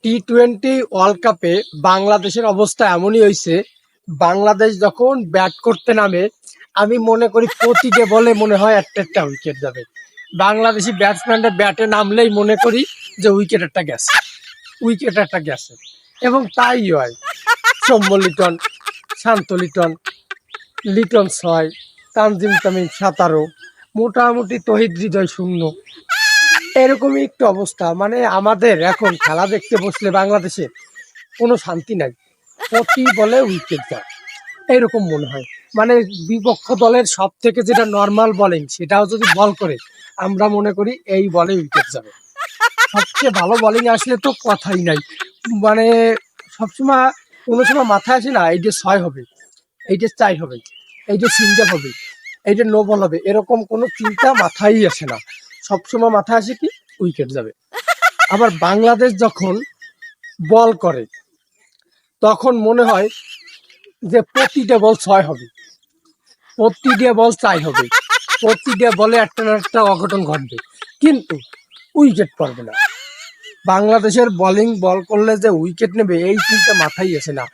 টি-20 world কাপে বাংলাদেশের অবস্থা এমনই হয়েছে। বাংলাদেশ যখন ব্যাট করতে নামে, আমি মনে করি প্রতিটা বলে মনে হয় একটা একটা উইকেট যাবে। বাংলাদেশি ব্যাটসম্যানরা ব্যাটে নামলেই মনে করি যে উইকেট একটা গেছে, এবং তাই হয়। সৌম্য লিটন, শান্ত লিটন, লিটন 6, তানজিম তামিম 17, মোটামুটি তহিদ হৃদয় 0। এরকমই একটু অবস্থা। মানে আমাদের এখন খেলা দেখতে বসলে বাংলাদেশে কোনো শান্তি নাই, প্রতি বলে উইকেট যায় এরকম মনে হয়। মানে বিপক্ষ দলের সব থেকে যেটা নর্মাল বলিং, সেটাও যদি বল করে, আমরা মনে করি এই বলে উইকেট যাবে। সবচেয়ে ভালো বলিং আসলে তো কথাই নাই। মানে সবসময় কোনো সময় মাথায় আসে না এই যে 6 হবে, এই যে 4 হবে, এই যে সিঙ্গেল হবে, এই যে নো বল হবে, এরকম কোনো চিন্তা মাথায় আসে না। সবসময় মাথায় আসে কি উইকেট যাবে। আবার বাংলাদেশ যখন বল করে, তখন মনে হয় যে প্রতিটা বল 6 হবে, প্রতিটা বল 4 হবে, প্রতিটা বলে একটা না একটা অঘটন ঘটবে, কিন্তু উইকেট পড়বে না। বাংলাদেশের বল করলে যে উইকেট নেবে এই চিন্তা মাথায় আসে না।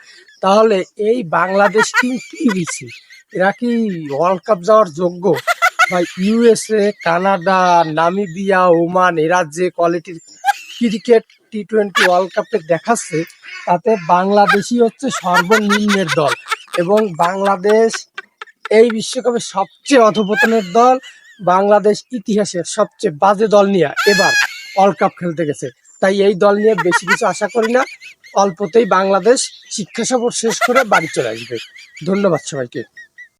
তাহলে এই বাংলাদেশ টিম কি দিচ্ছে? এরা কি ওয়ার্ল্ড কাপ যাওয়ার যোগ্য? বা ইউএসএ, কানাডা, নামিবিয়া, ওমান, এরা যে কোয়ালিটির ক্রিকেট টি-20 ওয়ার্ল্ড কাপে দেখাচ্ছে, তাতে বাংলাদেশই হচ্ছে সর্বনিম্নের দল। এবং বাংলাদেশ এই বিশ্বকাপে সবচেয়ে অধপতনের দল। বাংলাদেশ ইতিহাসের সবচেয়ে বাজে দল নিয়ে এবার ওয়ার্ল্ড কাপ খেলতে গেছে। তাই এই দল নিয়ে বেশি কিছু আশা করি না। অল্পতেই বাংলাদেশ শিক্ষা সফর শেষ করে বাড়ি চলে আসবে। ধন্যবাদ সবাইকে।